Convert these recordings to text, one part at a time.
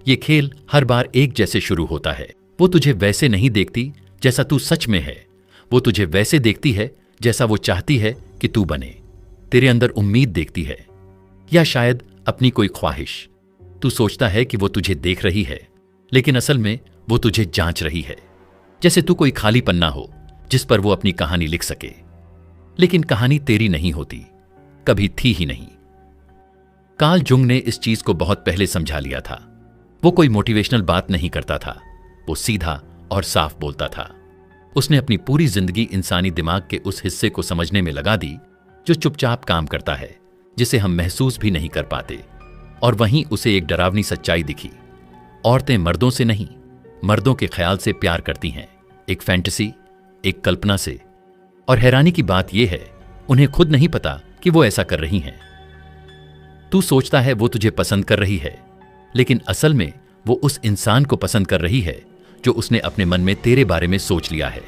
ये खेल हर बार एक जैसे शुरू होता है। वो तुझे वैसे नहीं देखती जैसा तू सच में है, वो तुझे वैसे देखती है जैसा वो चाहती है कि तू बने। तेरे अंदर उम्मीद देखती है, या शायद अपनी कोई ख्वाहिश। तू सोचता है कि वो तुझे देख रही है, लेकिन असल में वो तुझे जांच रही है, जैसे तू कोई खाली पन्ना हो जिस पर वो अपनी कहानी लिख सके। लेकिन कहानी तेरी नहीं होती, कभी थी ही नहीं। कार्ल जुंग ने इस चीज को बहुत पहले समझा लिया था। वो कोई मोटिवेशनल बात नहीं करता था, वो सीधा और साफ बोलता था। उसने अपनी पूरी जिंदगी इंसानी दिमाग के उस हिस्से को समझने में लगा दी जो चुपचाप काम करता है, जिसे हम महसूस भी नहीं कर पाते। और वहीं उसे एक डरावनी सच्चाई दिखी। औरतें मर्दों से नहीं, मर्दों के ख्याल से प्यार करती हैं, एक फैंटेसी, एक कल्पना से। और हैरानी की बात यह है, उन्हें खुद नहीं पता कि वो ऐसा कर रही हैं। तू सोचता है वो तुझे पसंद कर रही है, लेकिन असल में वो उस इंसान को पसंद कर रही है जो उसने अपने मन में तेरे बारे में सोच लिया है।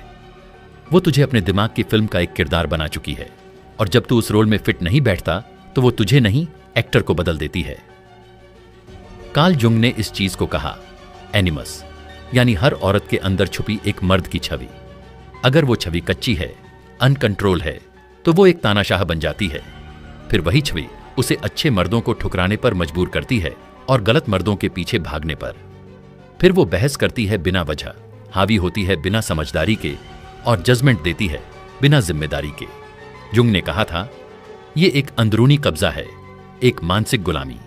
वो तुझे अपने दिमाग की फिल्म का एक किरदार बना चुकी है, और जब तू उस रोल में फिट नहीं बैठता तो वो तुझे नहीं, एक्टर को बदल देती है। कार्ल जुंग ने इस चीज को कहा एनिमस, यानी हर औरत के अंदर छुपी एक मर्द की छवि। अगर वो छवि कच्ची है, अनकंट्रोल है, तो वो एक तानाशाह बन जाती है। फिर वही छवि उसे अच्छे मर्दों को ठुकराने पर मजबूर करती है और गलत मर्दों के पीछे भागने पर। फिर वो बहस करती है बिना वजह, हावी होती है बिना समझदारी के, और जजमेंट देती है बिना जिम्मेदारी के। जुंग ने कहा था, ये एक अंदरूनी कब्जा है, एक मानसिक गुलामी।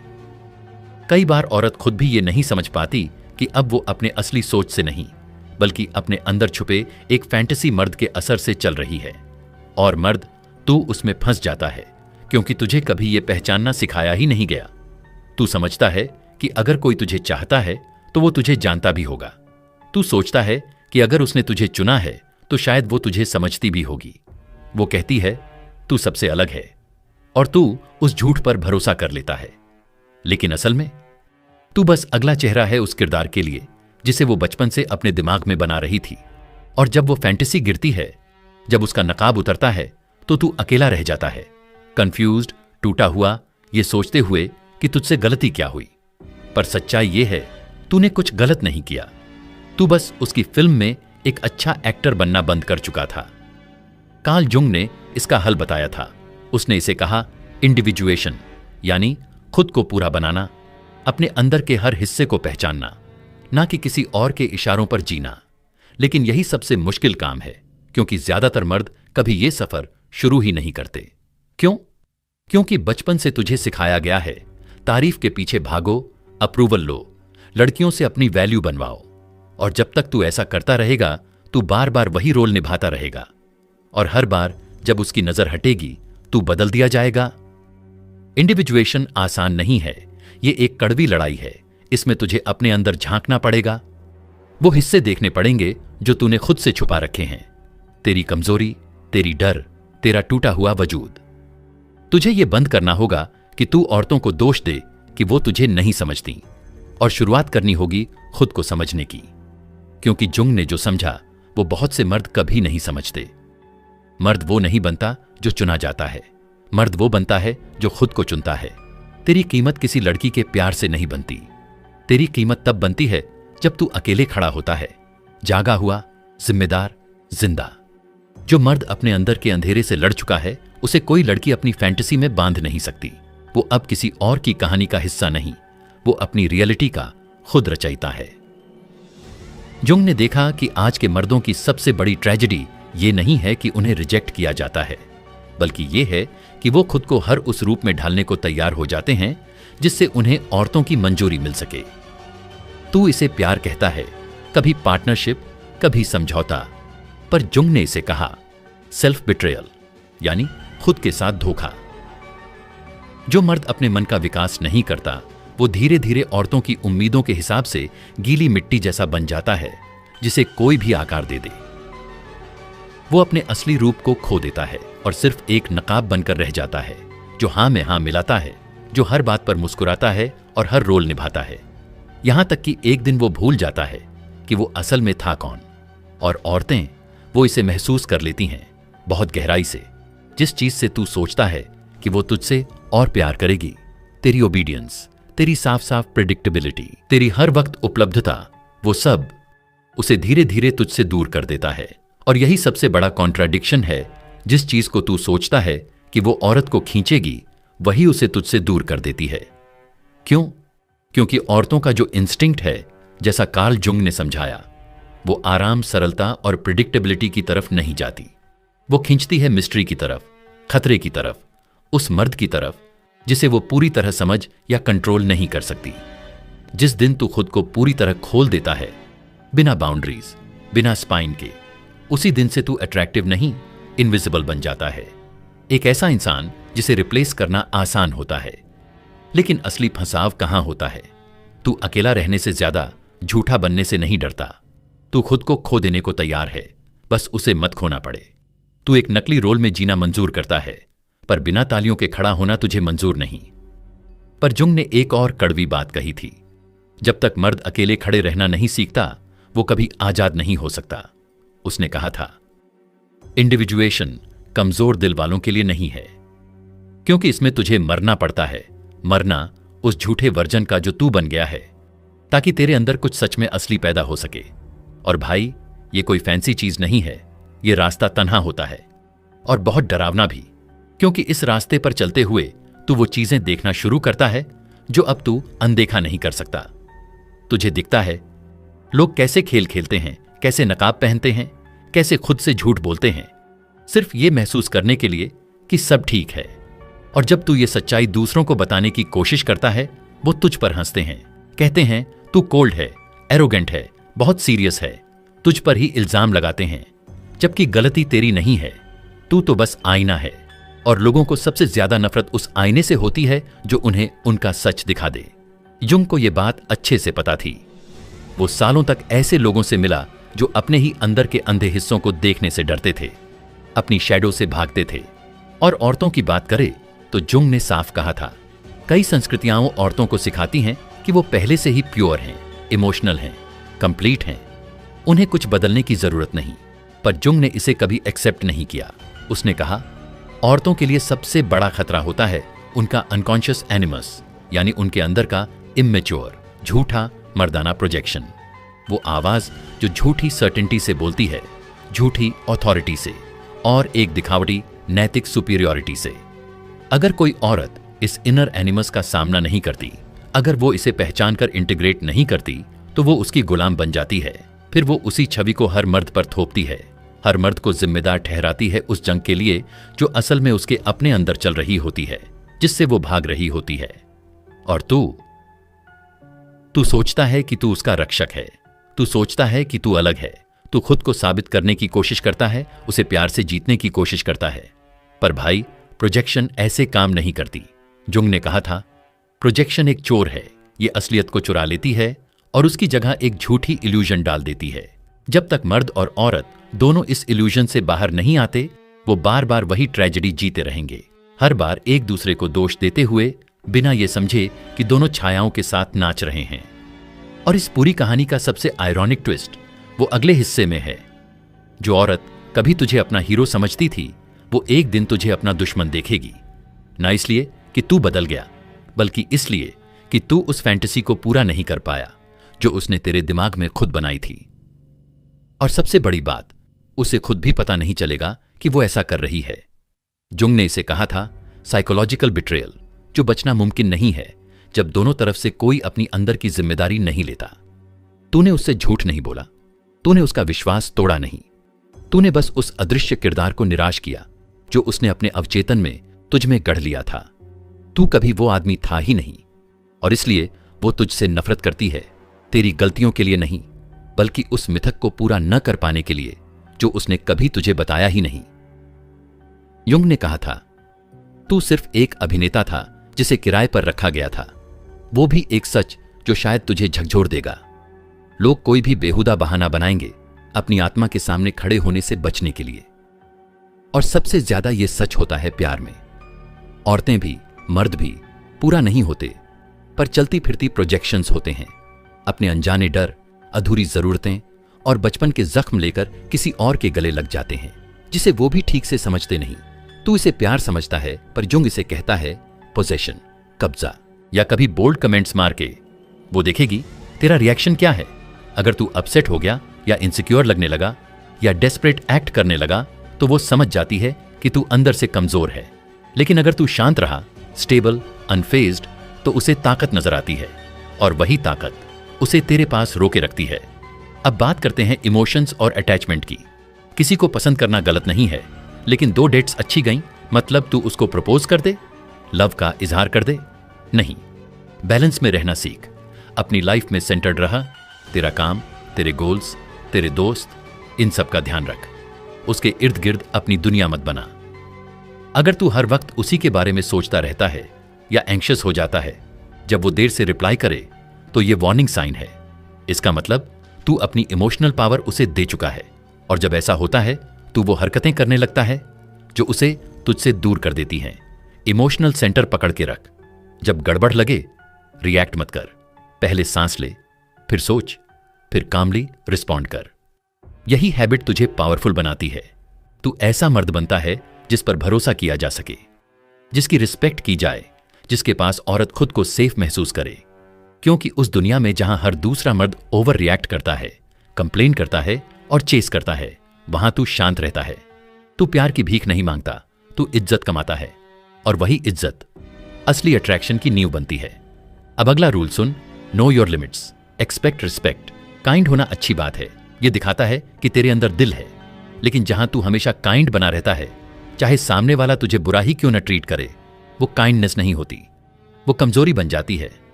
कई बार औरत खुद भी ये नहीं समझ पाती कि अब वो अपने असली सोच से नहीं, बल्कि अपने अंदर छुपे एक फैंटेसी मर्द के असर से चल रही है। और मर्द, तू उसमें फंस जाता है, क्योंकि तुझे कभी ये पहचानना सिखाया ही नहीं गया। तू समझता है कि अगर कोई तुझे चाहता है तो वो तुझे जानता भी होगा। तू सोचता है कि अगर उसने तुझे चुना है तो शायद वो तुझे समझती भी होगी। वो कहती है तू सबसे अलग है, और तू उस झूठ पर भरोसा कर लेता है। लेकिन असल में तू बस अगला चेहरा है उस किरदार के लिए जिसे वो बचपन से अपने दिमाग में बना रही थी। और जब वो फैंटेसी गिरती है, जब उसका नकाब उतरता है, तो तू अकेला रह जाता है, कंफ्यूज्ड, टूटा हुआ, ये सोचते हुए कि तुझसे गलती क्या हुई। पर सच्चाई ये है, तूने कुछ गलत नहीं किया। तू बस उसकी फिल्म में एक अच्छा एक्टर बनना बंद कर चुका था। कार्ल जुंग ने इसका हल बताया था। उसने इसे कहा इंडिविजुएशन, यानी खुद को पूरा बनाना, अपने अंदर के हर हिस्से को पहचानना, ना कि किसी और के इशारों पर जीना। लेकिन यही सबसे मुश्किल काम है, क्योंकि ज्यादातर मर्द कभी ये सफर शुरू ही नहीं करते। क्यों? क्योंकि बचपन से तुझे सिखाया गया है, तारीफ के पीछे भागो, अप्रूवल लो, लड़कियों से अपनी वैल्यू बनवाओ। और जब तक तू ऐसा करता रहेगा, तू बार बार वही रोल निभाता रहेगा, और हर बार जब उसकी नजर हटेगी, तू बदल दिया जाएगा। इंडिविजुएशन आसान नहीं है, ये एक कड़वी लड़ाई है। इसमें तुझे अपने अंदर झांकना पड़ेगा, वो हिस्से देखने पड़ेंगे जो तूने खुद से छुपा रखे हैं, तेरी कमजोरी, तेरी डर, तेरा टूटा हुआ वजूद। तुझे ये बंद करना होगा कि तू औरतों को दोष दे कि वो तुझे नहीं समझती, और शुरुआत करनी होगी खुद को समझने की। क्योंकि जुंग ने जो समझा वो बहुत से मर्द कभी नहीं समझते। मर्द वो नहीं बनता जो चुना जाता है, मर्द वो बनता है जो खुद को चुनता है। तेरी कीमत किसी लड़की के प्यार से नहीं बनती। तेरी कीमत तब बनती है जब तू अकेले खड़ा होता है, जागा हुआ, जिम्मेदार, जिंदा। जो मर्द अपने अंदर के अंधेरे से लड़ चुका है, उसे कोई लड़की अपनी फैंटेसी में बांध नहीं सकती। वो अब किसी और की कहानी का हिस्सा नहीं, वो अपनी रियलिटी का खुद रचयिता है। जुंग ने देखा कि आज के मर्दों की सबसे बड़ी ट्रेजेडी ये नहीं है कि उन्हें रिजेक्ट किया जाता है, बल्कि ये है कि वो खुद को हर उस रूप में ढालने को तैयार हो जाते हैं जिससे उन्हें औरतों की मंजूरी मिल सके। तू इसे प्यार कहता है, कभी पार्टनरशिप, कभी समझौता, पर जुंग ने इसे कहा सेल्फ बिट्रेयल, यानी खुद के साथ धोखा। जो मर्द अपने मन का विकास नहीं करता, वो धीरे धीरे औरतों की उम्मीदों के हिसाब से गीली मिट्टी जैसा बन जाता है जिसे कोई भी आकार दे दे। वो अपने असली रूप को खो देता है और सिर्फ एक नकाब बनकर रह जाता है, जो हां में हां मिलाता है, जो हर बात पर मुस्कुराता है और हर रोल निभाता है। यहां तक कि एक दिन वो भूल जाता है कि वो असल में था कौन। और औरतें, वो इसे महसूस कर लेती हैं बहुत गहराई से। जिस चीज से तू सोचता है कि वो तुझसे और प्यार करेगी, तेरी ओबीडियंस, तेरी साफ साफ प्रेडिक्टेबिलिटी, तेरी हर वक्त उपलब्धता, वो सब उसे धीरे धीरे तुझसे दूर कर देता है। और यही सबसे बड़ा कॉन्ट्राडिक्शन है। जिस चीज को तू सोचता है कि वो औरत को खींचेगी, वही उसे तुझसे दूर कर देती है। क्यों? क्योंकि औरतों का जो इंस्टिंक्ट है, जैसा कार्ल जुंग ने समझाया, वो आराम, सरलता और प्रेडिक्टेबिलिटी की तरफ नहीं जाती। वो खींचती है मिस्ट्री की तरफ, खतरे की तरफ, उस मर्द की तरफ जिसे वो पूरी तरह समझ या कंट्रोल नहीं कर सकती। जिस दिन तू खुद को पूरी तरह खोल देता है, बिना बाउंड्रीज, बिना स्पाइन के, उसी दिन से तू अट्रैक्टिव नहीं, इनविजिबल बन जाता है। एक ऐसा इंसान जिसे रिप्लेस करना आसान होता है। लेकिन असली फंसाव कहां होता है? तू अकेला रहने से ज्यादा झूठा बनने से नहीं डरता। तू खुद को खो देने को तैयार है, बस उसे मत खोना पड़े। तू एक नकली रोल में जीना मंजूर करता है, पर बिना तालियों के खड़ा होना तुझे मंजूर नहीं। पर जुंग ने एक और कड़वी बात कही थी, जब तक मर्द अकेले खड़े रहना नहीं सीखता, वो कभी आजाद नहीं हो सकता। उसने कहा था, इंडिविजुएशन कमजोर दिल वालों के लिए नहीं है, क्योंकि इसमें तुझे मरना पड़ता है, मरना उस झूठे वर्जन का जो तू बन गया है, ताकि तेरे अंदर कुछ सच में असली पैदा हो सके। और भाई, ये कोई फैंसी चीज नहीं है। ये रास्ता तन्हा होता है और बहुत डरावना भी, क्योंकि इस रास्ते पर चलते हुए तू वो चीजें देखना शुरू करता है जो अब तू अनदेखा नहीं कर सकता। तुझे दिखता है लोग कैसे खेल खेलते हैं, कैसे नकाब पहनते हैं, कैसे खुद से झूठ बोलते हैं, सिर्फ ये महसूस करने के लिए कि सब ठीक है। और जब तू ये सच्चाई दूसरों को बताने की कोशिश करता है, वो तुझ पर हंसते हैं, कहते हैं तू कोल्ड है, एरोगेंट है, बहुत सीरियस है, तुझ पर ही इल्जाम लगाते हैं, जबकि गलती तेरी नहीं है। तू तो बस आईना है, और लोगों को सबसे ज्यादा नफरत उस आईने से होती है जो उन्हें उनका सच दिखा दे। जुंग को यह बात अच्छे से पता थी। वो सालों तक ऐसे लोगों से मिला जो अपने ही अंदर के अंधे हिस्सों को देखने से डरते थे, अपनी शैडो से भागते थे। और औरतों की बात करे तो जुंग ने साफ कहा था, कई संस्कृतियां औरतों को सिखाती हैं कि वो पहले से ही प्योर हैं, इमोशनल हैं, कंप्लीट हैं, उन्हें कुछ बदलने की जरूरत नहीं। पर जुंग ने इसे कभी एक्सेप्ट नहीं किया। उसने कहा, औरतों के लिए सबसे बड़ा खतरा होता है उनका अनकॉन्शियस एनिमस, यानी उनके अंदर का इमेच्योर, झूठा मर्दाना प्रोजेक्शन। वो आवाज जो झूठी सर्टेनिटी से बोलती है, झूठी अथॉरिटी से, और एक दिखावटी नैतिक सुपीरियरिटी से। अगर कोई औरत इस इनर एनिमस का सामना नहीं करती, अगर वो इसे पहचान कर इंटीग्रेट नहीं करती, तो वो उसकी गुलाम बन जाती है। फिर वो उसी छवि को हर मर्द पर थोपती है, हर मर्द को जिम्मेदार ठहराती है उस जंग के लिए जो असल में उसके अपने अंदर चल रही होती है, जिससे वो भाग रही होती है। और तू सोचता है कि तू उसका रक्षक है, तू सोचता है कि तू अलग है, तू खुद को साबित करने की कोशिश करता है, उसे प्यार से जीतने की कोशिश करता है। पर भाई, प्रोजेक्शन ऐसे काम नहीं करती। जुंग ने कहा था, प्रोजेक्शन एक चोर है, ये असलियत को चुरा लेती है और उसकी जगह एक झूठी इल्यूजन डाल देती है। जब तक मर्द और औरत दोनों इस इल्यूजन से बाहर नहीं आते, वो बार बार वही ट्रेजेडी जीते रहेंगे, हर बार एक दूसरे को दोष देते हुए, बिना ये समझे कि दोनों छायाओं के साथ नाच रहे हैं। और इस पूरी कहानी का सबसे आयरॉनिक ट्विस्ट वो अगले हिस्से में है। जो औरत कभी तुझे अपना हीरो समझती थी, वो एक दिन तुझे अपना दुश्मन देखेगी, ना इसलिए कि तू बदल गया, बल्कि इसलिए कि तू उस फैंटेसी को पूरा नहीं कर पाया जो उसने तेरे दिमाग में खुद बनाई थी। और सबसे बड़ी बात, उसे खुद भी पता नहीं चलेगा कि वो ऐसा कर रही है। जुंग ने इसे कहा था साइकोलॉजिकल बिट्रेयल, जो बचना मुमकिन नहीं है जब दोनों तरफ से कोई अपनी अंदर की जिम्मेदारी नहीं लेता। तूने उससे झूठ नहीं बोला, तूने उसका विश्वास तोड़ा नहीं, तूने बस उस अदृश्य किरदार को निराश किया जो उसने अपने अवचेतन में तुझ में गढ़ लिया था। तू कभी वो आदमी था ही नहीं, और इसलिए वो तुझसे नफरत करती है, तेरी गलतियों के लिए नहीं, बल्कि उस मिथक को पूरा न कर पाने के लिए जो उसने कभी तुझे बताया ही नहीं। युंग ने कहा था, तू सिर्फ एक अभिनेता था जिसे किराए पर रखा गया था, वो भी एक सच जो शायद तुझे झकझोर देगा। लोग कोई भी बेहुदा बहाना बनाएंगे अपनी आत्मा के सामने खड़े होने से बचने के लिए। और सबसे ज्यादा यह सच होता है प्यार में। औरतें भी, मर्द भी पूरा नहीं होते, पर चलती फिरती प्रोजेक्शंस होते हैं, अपने अनजाने डर, अधूरी जरूरतें और बचपन के जख्म लेकर किसी और के गले लग जाते हैं, जिसे वो भी ठीक से समझते नहीं। तू इसे प्यार समझता है, पर जुंग इसे कहता है पोजेशन, कब्जा। या कभी बोल्ड कमेंट्स मार के। वो देखेगी तेरा रिएक्शन क्या है। अगर तू अपसेट हो गया या इनसिक्योर लगने लगा या डेस्परेट एक्ट करने लगा तो वो समझ जाती है कि तू अंदर से कमजोर है। लेकिन अगर तू शांत रहा, स्टेबल, अनफेज्ड, तो उसे ताकत नजर आती है और वही ताकत उसे तेरे पास रोके रखती है। अब बात करते हैं इमोशंस और अटैचमेंट की। किसी को पसंद करना गलत नहीं है, लेकिन 2 डेट्स अच्छी गईं मतलब तू उसको प्रपोज कर दे, लव का इजहार कर दे? नहीं। बैलेंस में रहना सीख। अपनी लाइफ में सेंटर्ड रहा। तेरा काम, तेरे गोल्स, तेरे दोस्त, इन सब का ध्यान रख। उसके इर्द गिर्द अपनी दुनिया मत बना। अगर तू हर वक्त उसी के बारे में सोचता रहता है या एंग्शियस हो जाता है जब वो देर से रिप्लाई करे, तो ये वार्निंग साइन है। इसका मतलब तू अपनी इमोशनल पावर उसे दे चुका है, और जब ऐसा होता है तो वो हरकतें करने लगता है जो उसे तुझसे दूर कर देती हैं। इमोशनल सेंटर पकड़ के रख। जब गड़बड़ लगे, रिएक्ट मत कर। पहले सांस ले, फिर सोच, फिर कामली रिस्पॉन्ड कर। यही हैबिट तुझे पावरफुल बनाती है। तू ऐसा मर्द बनता है जिस पर भरोसा किया जा सके, जिसकी रिस्पेक्ट की जाए, जिसके पास औरत खुद को सेफ महसूस करे। क्योंकि उस दुनिया में जहां हर दूसरा मर्द ओवर रिएक्ट करता है, कंप्लेन करता है और चेस करता है, वहां तू शांत रहता है। तू प्यार की भीख नहीं मांगता, तू इज्जत कमाता है, और वही इज्जत असली अट्रैक्शन की नींव बनती है। अब अगला rule soon. Know your limits, expect respect. Kind होना अच्छी बात है, यह दिखाता है कि तेरे अंदर दिल है। लेकिन जहां तू हमेशा काइंड बना रहता है, चाहे सामने वाला तुझे बुरा ही क्यों न ट्रीट करे, वो काइंडनेस नहीं होती, वो कमजोरी बन जाती है,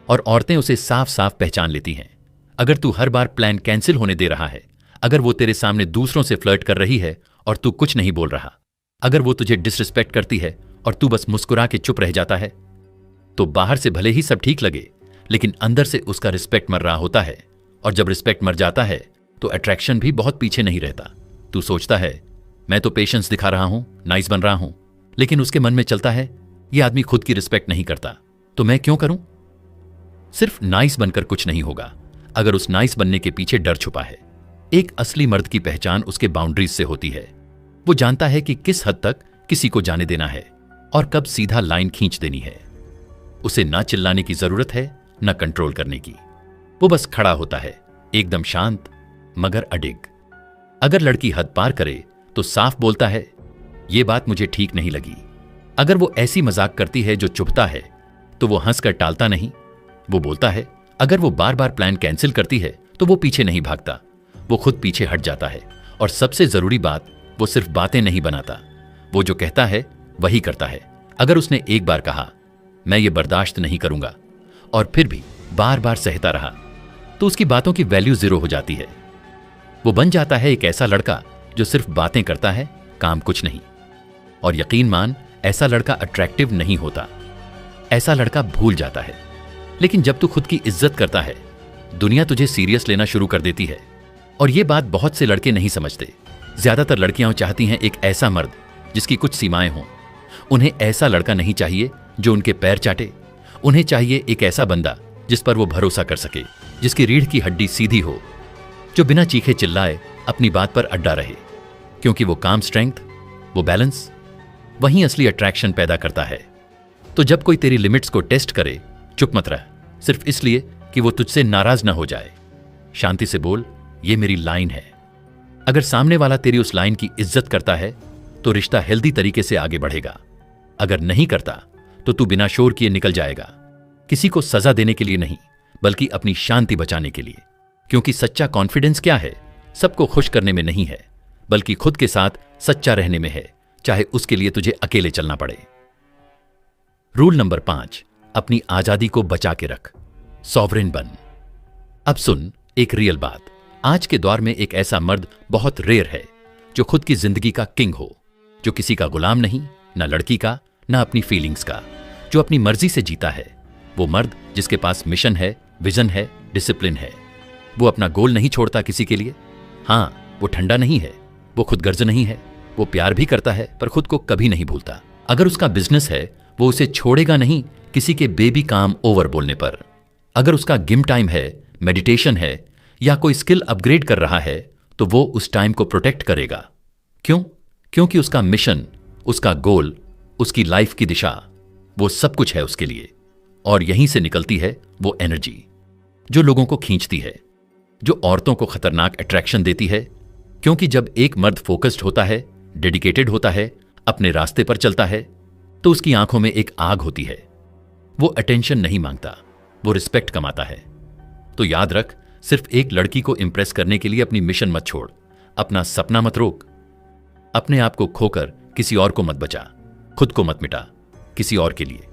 और औरतें उसे साफ साफ पहचान लेती हैं। अगर तू हर बार प्लान कैंसिल होने दे रहा है, अगर वो तेरे सामने दूसरों से फ्लर्ट कर रही है और तू कुछ नहीं बोल रहा, अगर वो तुझे डिसरिस्पेक्ट करती है और तू बस मुस्कुरा के चुप रह जाता है, तो बाहर से भले ही सब ठीक लगे, लेकिन अंदर से उसका रिस्पेक्ट मर रहा होता है। और जब रिस्पेक्ट मर जाता है तो अट्रैक्शन भी बहुत पीछे नहीं रहता। तू सोचता है मैं तो पेशेंस दिखा रहा हूं, नाइस बन रहा हूं, लेकिन उसके मन में चलता है ये आदमी खुद की रिस्पेक्ट नहीं करता, तो मैं क्यों करूं? सिर्फ नाइस बनकर कुछ नहीं होगा अगर उस नाइस बनने के पीछे डर छुपा है। एक असली मर्द की पहचान उसके बाउंड्रीज से होती है। वो जानता है कि किस हद तक किसी को जाने देना है और कब सीधा लाइन खींच देनी है। उसे ना चिल्लाने की जरूरत है, ना कंट्रोल करने की। वो बस खड़ा होता है, एकदम शांत मगर अडिग। अगर लड़की हद पार करे तो साफ बोलता है ये बात मुझे ठीक नहीं लगी। अगर वो ऐसी मजाक करती है जो चुभता है तो वो हंसकर टालता नहीं, वो बोलता है। अगर वो बार बार प्लान कैंसिल करती है तो वो पीछे नहीं भागता, वो खुद पीछे हट जाता है। और सबसे जरूरी बात, वो सिर्फ बातें नहीं बनाता, वो जो कहता है वही करता है। अगर उसने एक बार कहा मैं ये बर्दाश्त नहीं करूंगा और फिर भी बार बार सहता रहा, तो उसकी बातों की वैल्यू 0 हो जाती है। वो बन जाता है एक ऐसा लड़का जो सिर्फ बातें करता है, काम कुछ नहीं। और यकीन मान, ऐसा लड़का अट्रैक्टिव नहीं होता, ऐसा लड़का भूल जाता है। लेकिन जब तू खुद की इज्जत करता है, दुनिया तुझे सीरियस लेना शुरू कर देती है। और ये बात बहुत से लड़के नहीं समझते। ज्यादातर लड़कियां चाहती हैं एक ऐसा मर्द जिसकी कुछ सीमाएं हों। उन्हें ऐसा लड़का नहीं चाहिए जो उनके पैर चाटे। उन्हें चाहिए एक ऐसा बंदा जिस पर वो भरोसा कर सके, जिसकी रीढ़ की हड्डी सीधी हो, जो बिना चीखे चिल्लाए अपनी बात पर अड्डा रहे। क्योंकि वो काम स्ट्रेंथ, वो बैलेंस, वहीं असली अट्रैक्शन पैदा करता है। तो जब कोई तेरी लिमिट्स को टेस्ट करे, चुप मत रह, सिर्फ इसलिए कि वो तुझसे नाराज ना हो जाए। शांति से बोल, ये मेरी लाइन है। अगर सामने वाला तेरी उस लाइन की इज्जत करता है तो रिश्ता हेल्दी तरीके से आगे बढ़ेगा। अगर नहीं करता तो तू बिना शोर किए निकल जाएगा, किसी को सजा देने के लिए नहीं, बल्कि अपनी शांति बचाने के लिए। क्योंकि सच्चा कॉन्फिडेंस क्या है? सबको खुश करने में नहीं है, बल्कि खुद के साथ सच्चा रहने में है, चाहे उसके लिए तुझे अकेले चलना पड़े। रूल नंबर 5, अपनी आजादी को बचा के रख, सॉवरेन बन। अब सुन एक रियल बात। आज के दौर में एक ऐसा मर्द बहुत रेयर है जो खुद की जिंदगी का किंग हो, जो किसी का गुलाम नहीं, ना लड़की का, ना अपनी फीलिंग्स का, जो अपनी मर्जी से जीता है। वो मर्द जिसके पास मिशन है, विजन है, डिसिप्लिन है। वो अपना गोल नहीं छोड़ता किसी के लिए। हां, वो ठंडा नहीं है, वो खुदगर्ज नहीं है, वो प्यार भी करता है पर खुद को कभी नहीं भूलता। अगर उसका बिजनेस है, वो उसे छोड़ेगा नहीं किसी के बेबी काम ओवर बोलने पर। अगर उसका गेम टाइम है, मेडिटेशन है, या कोई स्किल अपग्रेड कर रहा है, तो वो उस टाइम को प्रोटेक्ट करेगा। क्यों? क्योंकि उसका मिशन, उसका गोल, उसकी लाइफ की दिशा, वो सब कुछ है उसके लिए। और यहीं से निकलती है वो एनर्जी जो लोगों को खींचती है, जो औरतों को खतरनाक अट्रैक्शन देती है। क्योंकि जब एक मर्द फोकस्ड होता है, डेडिकेटेड होता है, अपने रास्ते पर चलता है, तो उसकी आंखों में एक आग होती है। वो अटेंशन नहीं मांगता, वो रिस्पेक्ट कमाता है। तो याद रख, सिर्फ एक लड़की को इंप्रेस करने के लिए अपनी मिशन मत छोड़, अपना सपना मत रोक, अपने आप को खोकर किसी और को मत बचा, खुद को मत मिटा किसी और के लिए,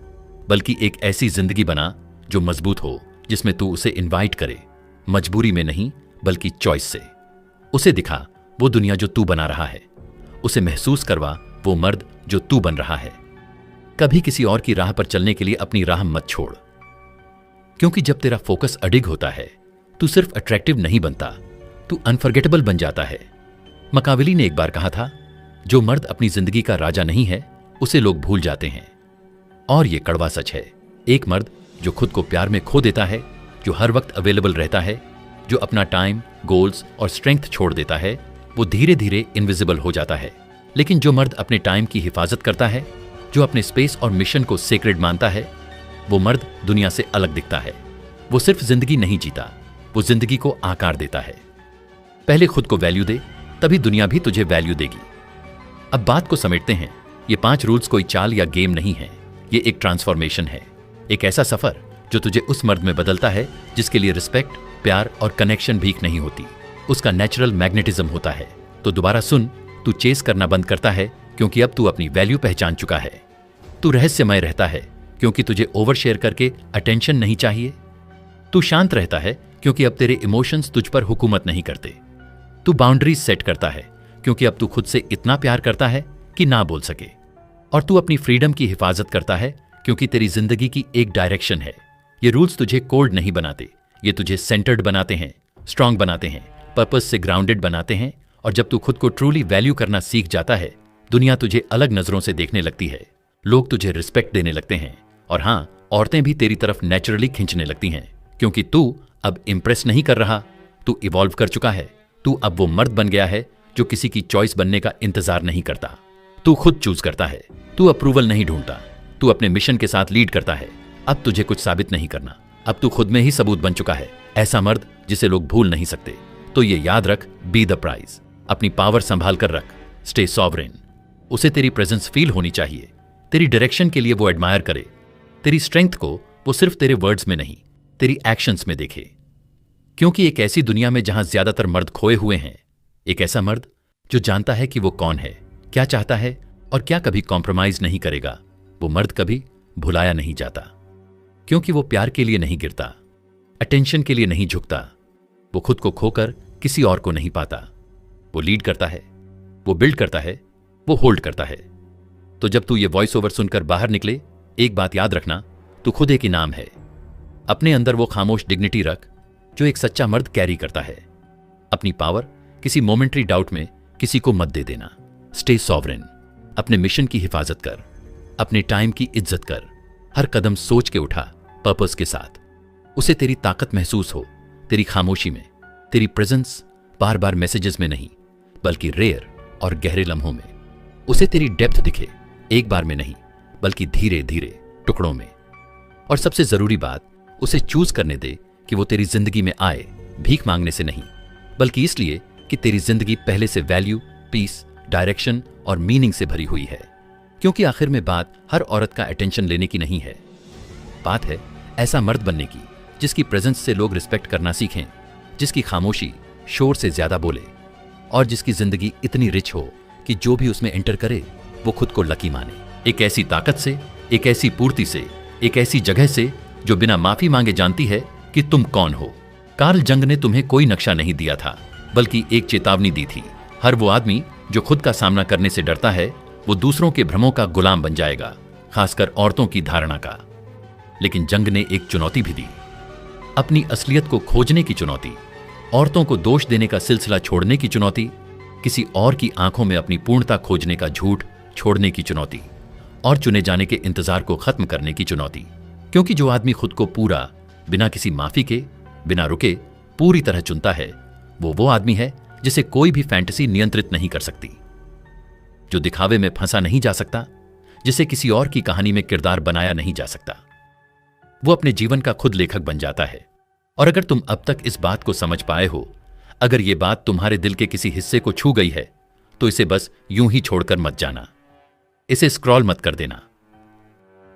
बल्कि एक ऐसी जिंदगी बना जो मजबूत हो, जिसमें तू उसे इनवाइट करे, मजबूरी में नहीं बल्कि चॉइस से। उसे दिखा वो दुनिया जो तू बना रहा है, उसे महसूस करवा वो मर्द जो तू बन रहा है। कभी किसी और की राह पर चलने के लिए अपनी राह मत छोड़, क्योंकि जब तेरा फोकस अडिग होता है, तू सिर्फ अट्रैक्टिव नहीं बनता, तू अनफॉरगेटेबल बन जाता है। मकाविली ने एक बार कहा था, जो मर्द अपनी जिंदगी का राजा नहीं है, उसे लोग भूल जाते हैं। और ये कड़वा सच है। एक मर्द जो खुद को प्यार में खो देता है, जो हर वक्त अवेलेबल रहता है, जो अपना टाइम, गोल्स और स्ट्रेंथ छोड़ देता है, वो धीरे धीरे इनविजिबल हो जाता है। लेकिन जो मर्द अपने टाइम की हिफाजत करता है, जो अपने स्पेस और मिशन को सेक्रेड मानता है, वो मर्द दुनिया से अलग दिखता है। वो सिर्फ जिंदगी नहीं जीता, वो जिंदगी को आकार देता है। पहले खुद को वैल्यू दे, तभी दुनिया भी तुझे वैल्यू देगी। अब बात को समेटते हैं। ये 5 रूल्स कोई चाल या गेम नहीं है, ये एक ट्रांसफॉर्मेशन है, एक ऐसा सफर जो तुझे उस मर्द में बदलता है जिसके लिए रिस्पेक्ट, प्यार और कनेक्शन भीख नहीं होती, उसका नेचुरल मैग्नेटिज्म होता है। तो दोबारा सुन, तू चेस करना बंद करता है क्योंकि अब तू अपनी वैल्यू पहचान चुका है। तू रहस्यमय रहता है क्योंकि तुझे ओवर शेयर करके अटेंशन नहीं चाहिए। तू शांत रहता है क्योंकि अब तेरे इमोशंस तुझ पर हुकूमत नहीं करते। तू बाउंड्रीज सेट करता है क्योंकि अब तू खुद से इतना प्यार करता है कि ना बोल सके। और तू अपनी फ्रीडम की हिफाजत करता है क्योंकि तेरी जिंदगी की एक डायरेक्शन है। ये रूल्स तुझे कोल्ड नहीं बनाते, ये तुझे सेंटर्ड बनाते हैं, स्ट्रांग बनाते हैं, पर्पस से ग्राउंडेड बनाते हैं। और जब तू खुद को ट्रूली वैल्यू करना सीख जाता है, दुनिया तुझे अलग नजरों से देखने लगती है, लोग तुझे रिस्पेक्ट देने लगते हैं, और हाँ, औरतें भी तेरी तरफ नेचुरली खींचने लगती हैं, क्योंकि तू अब इंप्रेस नहीं कर रहा, तू इवॉल्व कर चुका है। तू अब वो मर्द बन गया है जो किसी की चॉइस बनने का इंतजार नहीं करता। तू खुद चूज करता है, तू अप्रूवल नहीं ढूंढता, तू अपने मिशन के साथ लीड करता है। अब तुझे कुछ साबित नहीं करना, अब तू खुद में ही सबूत बन चुका है, ऐसा मर्द जिसे लोग भूल नहीं सकते। तो ये याद रख, बी द प्राइज। अपनी पावर संभाल कर रख, स्टे सॉवरेन। उसे तेरी प्रेजेंस फील होनी चाहिए, तेरी डायरेक्शन के लिए वो एडमायर करे, तेरी स्ट्रेंथ को वो सिर्फ तेरे वर्ड्स में नहीं, तेरी एक्शंस में देखे। क्योंकि एक ऐसी दुनिया में जहां ज्यादातर मर्द खोए हुए हैं, एक ऐसा मर्द जो जानता है कि वो कौन है, क्या चाहता है और क्या कभी कॉम्प्रोमाइज नहीं करेगा, वो मर्द कभी भुलाया नहीं जाता। क्योंकि वो प्यार के लिए नहीं गिरता, अटेंशन के लिए नहीं झुकता, वो खुद को खोकर किसी और को नहीं पाता। वो लीड करता है, वो बिल्ड करता है, वो होल्ड करता है। तो जब तू ये वॉइस ओवर सुनकर बाहर निकले, एक बात याद रखना, तू खुद एक इनाम है। अपने अंदर वो खामोश डिग्निटी रख जो एक सच्चा मर्द कैरी करता है। अपनी पावर किसी मोमेंट्री डाउट में किसी को मत दे देना। Stay sovereign. अपने मिशन की हिफाजत कर, अपने टाइम की इज्जत कर। हर कदम सोच के उठा, पर्पस के साथ। उसे तेरी ताकत महसूस हो, तेरी खामोशी में, तेरी प्रेजेंस बार बार मैसेजेस में नहीं, बल्कि रेयर और गहरे लम्हों में। उसे तेरी डेप्थ दिखे, एक बार में नहीं, बल्कि धीरे धीरे टुकड़ों में। और सबसे जरूरी बात, उसे चूज करने दे कि वो तेरी जिंदगी में आए भीख मांगने से नहीं, बल्कि इसलिए कि तेरी जिंदगी पहले से वैल्यू, पीस, डायरेक्शन और मीनिंग से भरी हुई है। क्योंकि आखिर में बात हर औरत का अटेंशन लेने की नहीं है, बात है ऐसा मर्द बनने की जिसकी प्रेजेंस से लोग रिस्पेक्ट करना सीखें, जिसकी खामोशी शोर से ज्यादा बोले, और जिसकी जिंदगी इतनी रिच हो कि जो भी उसमें एंटर करे वो खुद को लकी माने। एक ऐसी ताकत से, एक ऐसी पूर्ति से, एक ऐसी जगह से जो बिना माफी मांगे जानती है कि तुम कौन हो। कार्ल जंग ने तुम्हें कोई नक्शा नहीं दिया था, बल्कि एक चेतावनी दी थी। हर वो आदमी जो खुद का सामना करने से डरता है, वो दूसरों के भ्रमों का गुलाम बन जाएगा, खासकर औरतों की धारणा का। लेकिन जंग ने एक चुनौती भी दी, अपनी असलियत को खोजने की चुनौती, औरतों को दोष देने का सिलसिला छोड़ने की चुनौती, किसी और की आंखों में अपनी पूर्णता खोजने का झूठ छोड़ने की चुनौती, और चुने जाने के इंतजार को खत्म करने की चुनौती। क्योंकि जो आदमी खुद को पूरा, बिना किसी माफी के, बिना रुके पूरी तरह चुनता है, वो आदमी है जिसे कोई भी फैंटेसी नियंत्रित नहीं कर सकती, जो दिखावे में फंसा नहीं जा सकता, जिसे किसी और की कहानी में किरदार बनाया नहीं जा सकता। वो अपने जीवन का खुद लेखक बन जाता है। और अगर तुम अब तक इस बात को समझ पाए हो, अगर ये बात तुम्हारे दिल के किसी हिस्से को छू गई है, तो इसे बस यूं ही छोड़कर मत जाना। इसे स्क्रॉल मत कर देना।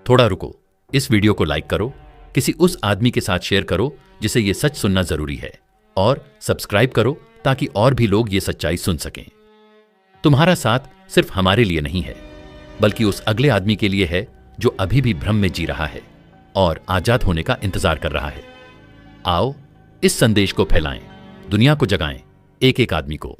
थोड़ा रुको, इस वीडियो को लाइक करो, किसी उस आदमी के साथ शेयर करो जिसे ये सच सुनना जरूरी है, और सब्सक्राइब करो ताकि और भी लोग ये सच्चाई सुन सकें। तुम्हारा साथ सिर्फ हमारे लिए नहीं है, बल्कि उस अगले आदमी के लिए है जो अभी भी भ्रम में जी रहा है और आजाद होने का इंतजार कर रहा है। आओ इस संदेश को फैलाएं, दुनिया को जगाएं, एक एक आदमी को।